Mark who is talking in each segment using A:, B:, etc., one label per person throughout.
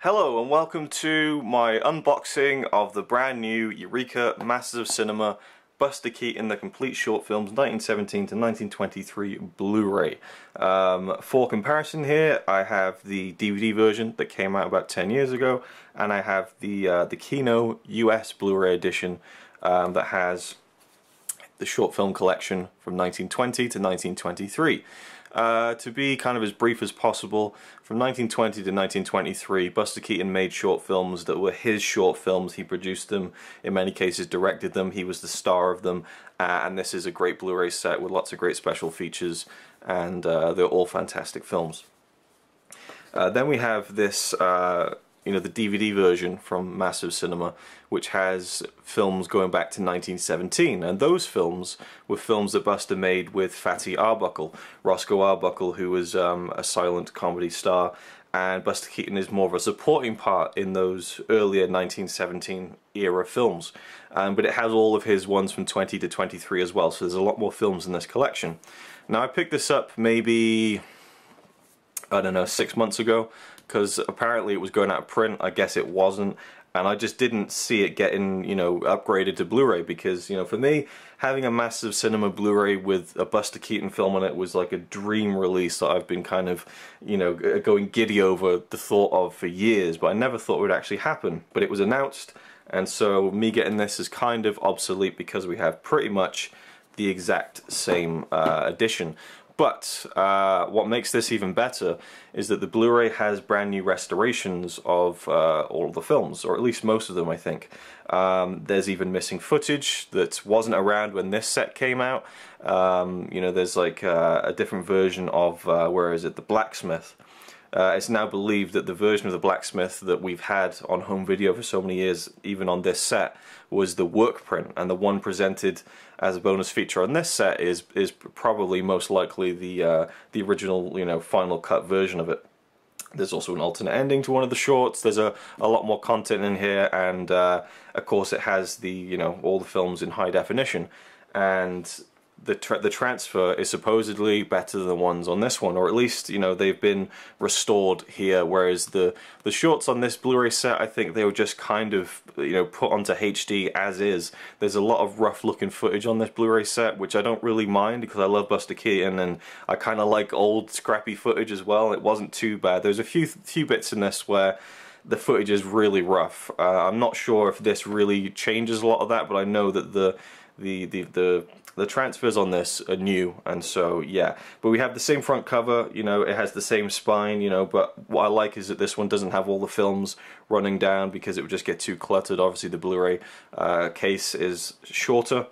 A: Hello and welcome to my unboxing of the brand new Eureka Masters of Cinema Buster Keaton The Complete Short Films 1917 to 1923 Blu-ray. For comparison here, I have the DVD version that came out about 10 years ago, and I have the Kino US Blu-ray edition that has the short film collection from 1920 to 1923. To be kind of as brief as possible, from 1920 to 1923, Buster Keaton made short films that were his short films. He produced them, in many cases directed them, he was the star of them, and this is a great Blu-ray set with lots of great special features, and they're all fantastic films. Then we have this the DVD version from Massive Cinema, which has films going back to 1917, and those films were films that Buster made with Fatty Arbuckle, Roscoe Arbuckle, who was a silent comedy star, and Buster Keaton is more of a supporting part in those earlier 1917 era films, but it has all of his ones from 20 to 23 as well, so there's a lot more films in this collection. Now I picked this up maybe, I don't know, 6 months ago, because apparently it was going out of print. I guess it wasn't, and I just didn't see it getting, upgraded to Blu-ray, because, for me, having a Massive Cinema Blu-ray with a Buster Keaton film on it was like a dream release that I've been kind of, going giddy over the thought of for years, but I never thought it would actually happen. But it was announced, and so me getting this is kind of obsolete because we have pretty much the exact same edition. But what makes this even better is that the Blu-ray has brand new restorations of all of the films, or at least most of them, I think. There's even missing footage that wasn't around when this set came out. There's like a different version of, where is it, The Blacksmith. It's now believed that the version of The Blacksmith that we've had on home video for so many years, even on this set, was the work print, and the one presented as a bonus feature on this set is probably most likely the original, final cut version of it. There's also an alternate ending to one of the shorts. There's a lot more content in here, and of course it has the all the films in high definition, and the transfer is supposedly better than the ones on this one, or at least they've been restored here, whereas the shorts on this Blu-ray set, I think they were just kind of put onto HD as is. There's a lot of rough looking footage on this Blu-ray set, which I don't really mind because I love Buster Keaton and I kind of like old scrappy footage as well. It wasn't too bad. There's a few bits in this where the footage is really rough. I'm not sure if this really changes a lot of that, but I know that the transfers on this are new, and so yeah. But we have the same front cover, it has the same spine, but what I like is that this one doesn't have all the films running down because it would just get too cluttered. Obviously the Blu-ray case is shorter,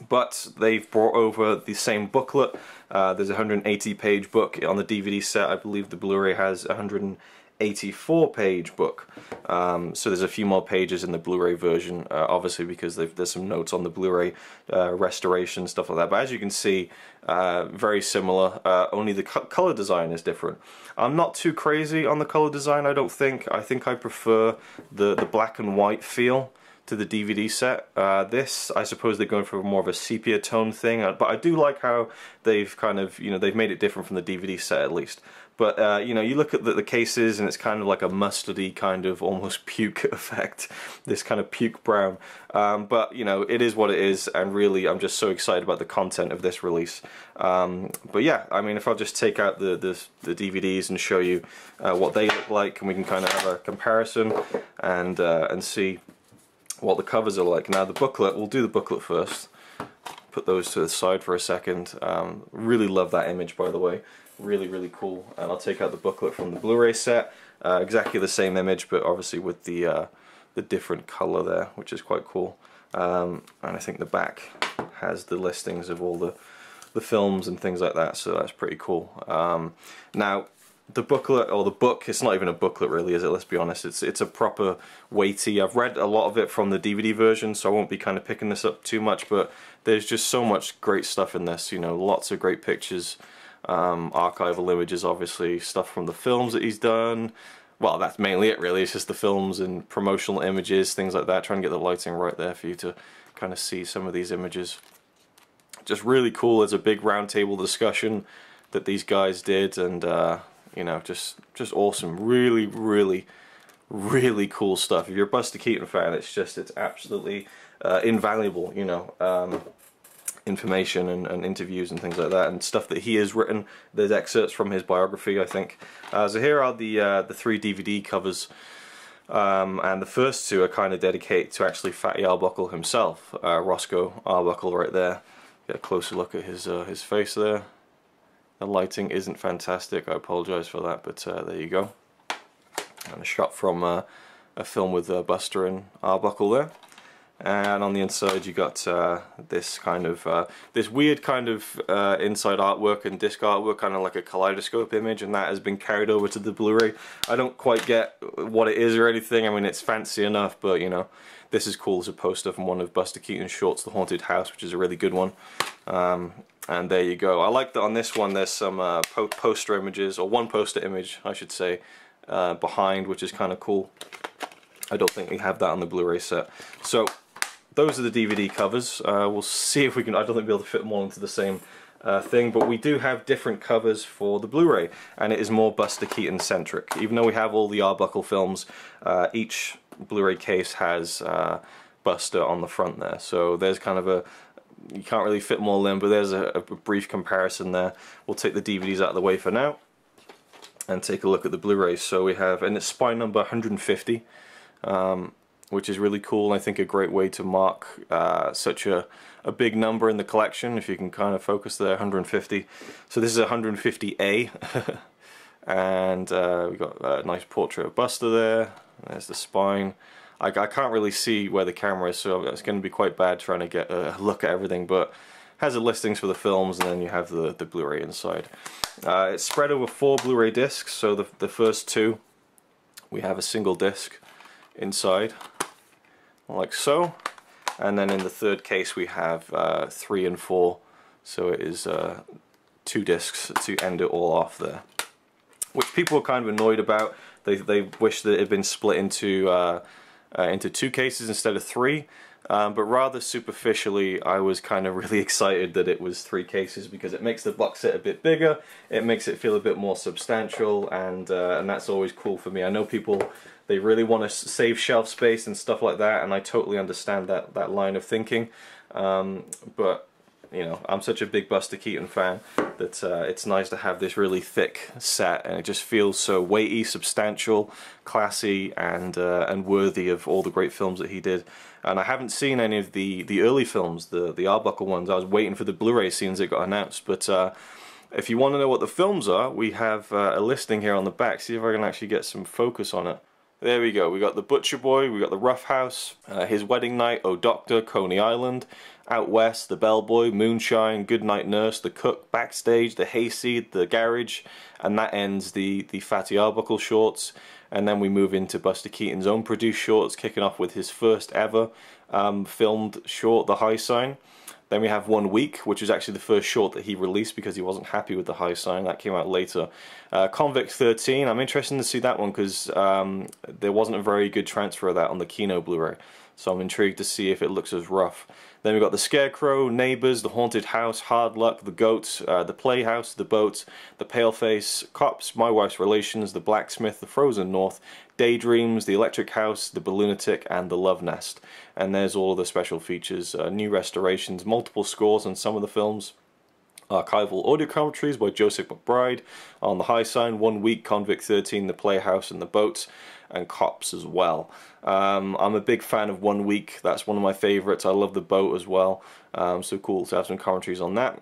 A: but they've brought over the same booklet. There's a 180-page book on the DVD set. I believe the Blu-ray has a 184-page book, so there's a few more pages in the Blu-ray version, obviously because there's some notes on the Blu-ray restoration, stuff like that. But as you can see, very similar, only the color design is different. I'm not too crazy on the color design, I don't think. I think I prefer the black and white feel to the DVD set. This, I suppose they're going for more of a sepia tone thing, but I do like how they've kind of, they've made it different from the DVD set at least. But, you look at the cases and it's kind of like a mustardy kind of almost puke effect, this kind of puke brown. But, it is what it is, and really I'm just so excited about the content of this release. But yeah, I mean, if I'll just take out the DVDs and show you what they look like, and we can kind of have a comparison and see what the covers are like. Now the booklet, we'll do the booklet first. Put those to the side for a second. Really love that image, by the way. Really cool. And I'll take out the booklet from the Blu-ray set. Exactly the same image, but obviously with the different color there, which is quite cool. And I think the back has the listings of all the films and things like that, so that's pretty cool. Now the booklet, or the book, it's not even a booklet really, is it? Let's be honest. It's a proper weighty. I've read a lot of it from the DVD version, so I won't be kind of picking this up too much, but there's just so much great stuff in this, lots of great pictures, archival images, obviously, stuff from the films that he's done. Well, that's mainly it really, it's just the films and promotional images, things like that. Try and get the lighting right there for you to kind of see some of these images. Just really cool. There's a big roundtable discussion that these guys did, and you know, just awesome. Really really cool stuff. If you're a Buster Keaton fan, it's absolutely invaluable, you know, information and interviews and things like that, and stuff that he has written. There's excerpts from his biography, I think. So here are the 3 DVD covers, and the first 2 are kind of dedicated to actually Fatty Arbuckle himself, Roscoe Arbuckle right there. Get a closer look at his face there. The lighting isn't fantastic, I apologise for that, but there you go. And a shot from a film with Buster and Arbuckle there. And on the inside you got this kind of this weird kind of inside artwork and disc artwork, kind of like a kaleidoscope image, and that has been carried over to the Blu-ray. I don't quite get what it is or anything. I mean, it's fancy enough, but you know, this is cool as a poster from one of Buster Keaton's shorts, The Haunted House, which is a really good one. And there you go. I like that on this one there's some poster images, or one poster image I should say, behind, which is kind of cool. I don't think we have that on the Blu-ray set. So those are the DVD covers. We'll see if we can. I don't think we'll be able to fit them all into the same thing, but we do have different covers for the Blu-ray, and it is more Buster Keaton centric. Even though we have all the Arbuckle films, each Blu-ray case has Buster on the front there. So there's kind of a, you can't really fit them all in, but there's a brief comparison there. We'll take the DVDs out of the way for now and take a look at the Blu-rays. So we have, and it's spine number 150. Which is really cool. I think a great way to mark such a big number in the collection, if you can kind of focus there, 150. So this is 150A, and we got a nice portrait of Buster there. There's the spine. I can't really see where the camera is, so it's going to be quite bad trying to get a look at everything, but has the listings for the films, and then you have the Blu-ray inside. It's spread over 4 Blu-ray discs, so the first 2 we have a single disc inside, like so, and then in the third case we have 3 and 4, so it is 2 discs to end it all off there, which people are kind of annoyed about. They wish that it had been split into 2 cases instead of 3, but rather superficially I was kind of really excited that it was 3 cases, because it makes the box set a bit bigger, it makes it feel a bit more substantial, and that's always cool for me. I know people, they really want to save shelf space and stuff like that, and I totally understand that line of thinking, but you know, I'm such a big Buster Keaton fan that it's nice to have this really thick set, and it just feels so weighty, substantial, classy, and worthy of all the great films that he did. And I haven't seen any of the early films, the Arbuckle ones. I was waiting for the Blu-ray scenes that got announced, but if you want to know what the films are, we have a listing here on the back. See if I can actually get some focus on it. There we go. We got The Butcher Boy, we got The Rough House, His Wedding Night, Oh Doctor, Coney Island, Out West, The Bellboy, Moonshine, Goodnight Nurse, The Cook, Backstage, The Hayseed, The Garage, and that ends the Fatty Arbuckle shorts. And then we move into Buster Keaton's own produced shorts, kicking off with his first ever filmed short, The High Sign. Then we have 1 Week, which was actually the first short that he released because he wasn't happy with The High Sign. That came out later. Convict 13, I'm interested to see that one because there wasn't a very good transfer of that on the Kino Blu-ray. So I'm intrigued to see if it looks as rough. Then we've got The Scarecrow, Neighbours, The Haunted House, Hard Luck, The Goat, The Playhouse, The Boat, The Paleface, Cops, My Wife's Relations, The Blacksmith, The Frozen North, Daydreams, The Electric House, The Ballunatic, and The Love Nest. And there's all of the special features, new restorations, multiple scores on some of the films, archival audio commentaries by Joseph McBride on The High Sign, 1 Week, Convict 13, The Playhouse, and The Boat, and Cops as well. I'm a big fan of 1 Week. That's one of my favorites. I love The Boat as well. So cool to have some commentaries on that.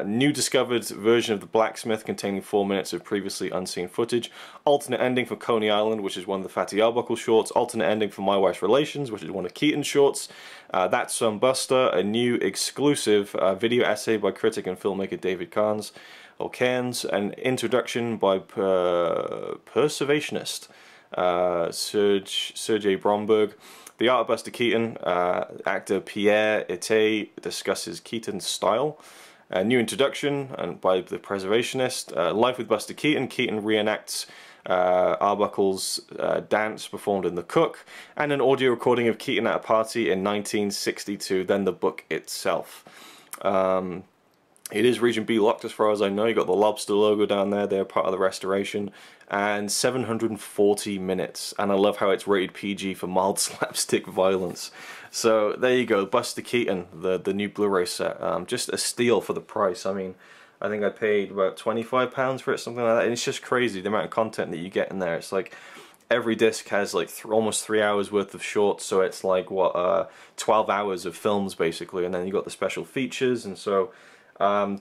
A: New discovered version of The Blacksmith containing 4 minutes of previously unseen footage. Alternate ending for Coney Island, which is one of the Fatty Arbuckle shorts. Alternate ending for My Wife's Relations, which is one of Keaton's shorts. That's Some Buster, a new exclusive video essay by critic and filmmaker David Cairns, an introduction by Persevationist Sergei Bromberg. The Art of Buster Keaton, actor Pierre Ete discusses Keaton's style. New introduction by the Preservationist. Life with Buster Keaton. Keaton reenacts Arbuckle's dance performed in The Cook, and an audio recording of Keaton at a party in 1962. Then the book itself. It is Region B locked as far as I know. You got the Lobster logo down there. They're part of the restoration. And 740 minutes. And I love how it's rated PG for mild slapstick violence. So there you go. Buster Keaton, the new Blu-ray set. Just a steal for the price. I mean, I think I paid about £25 for it, something like that. And it's just crazy the amount of content that you get in there. It's like every disc has like almost 3 hours worth of shorts. So it's like, what, 12 hours of films basically. And then you got the special features. And so...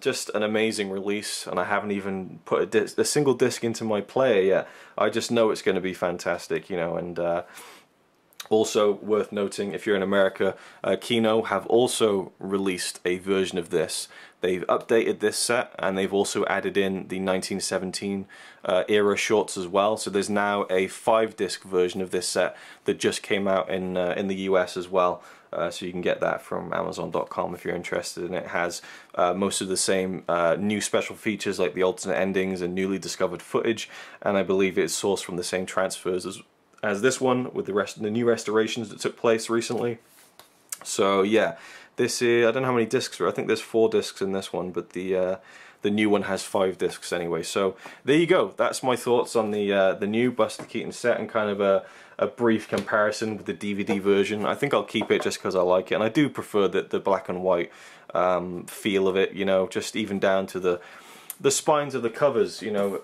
A: just an amazing release, and I haven't even put a single disc into my player yet. I just know it's going to be fantastic, you know. And also worth noting, if you're in America, Kino have also released a version of this. They've updated this set, and they've also added in the 1917 era shorts as well. So there's now a 5-disc version of this set that just came out in the US as well. So you can get that from Amazon.com if you're interested, and it has most of the same new special features like the alternate endings and newly discovered footage, and I believe it's sourced from the same transfers as this one with the new restorations that took place recently. So yeah, this is, I don't know how many discs there are. I think there's 4 discs in this one, but the new one has 5 discs anyway. So there you go. That's my thoughts on the new Buster Keaton set, and kind of a brief comparison with the DVD version. I think I'll keep it just because I like it, and I do prefer the black and white feel of it, you know, just even down to the spines of the covers, you know.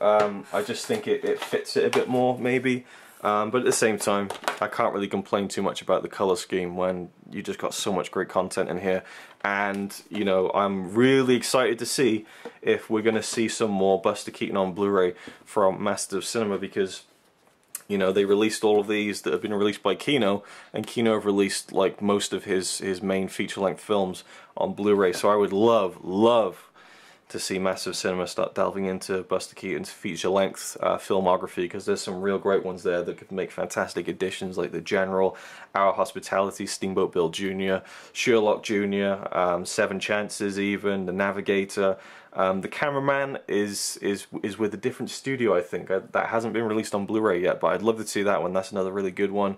A: I just think it fits it a bit more, maybe. But at the same time, I can't really complain too much about the color scheme when you just got so much great content in here. And, you know, I'm really excited to see if we're going to see some more Buster Keaton on Blu-ray from Masters of Cinema, because, you know, they released all of these that have been released by Kino, and Kino have released like most of his main feature-length films on Blu-ray. So I would love to see Massive Cinema start delving into Buster Keaton's feature-length filmography, because there's some real great ones there that could make fantastic additions, like The General, Our Hospitality, Steamboat Bill Jr., Sherlock Jr., Seven Chances even, The Navigator. The Cameraman is with a different studio, I think. That hasn't been released on Blu-ray yet, but I'd love to see that one. That's another really good one.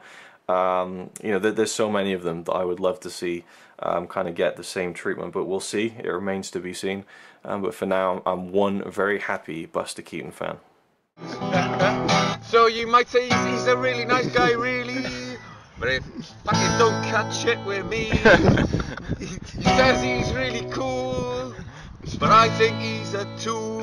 A: You know, there's so many of them that I would love to see kind of get the same treatment, but we'll see. It remains to be seen. But for now, I'm one very happy Buster Keaton fan.
B: So you might say he's a really nice guy, really, but if fucking don't cut shit with me. He says he's really cool, but I think he's a tool.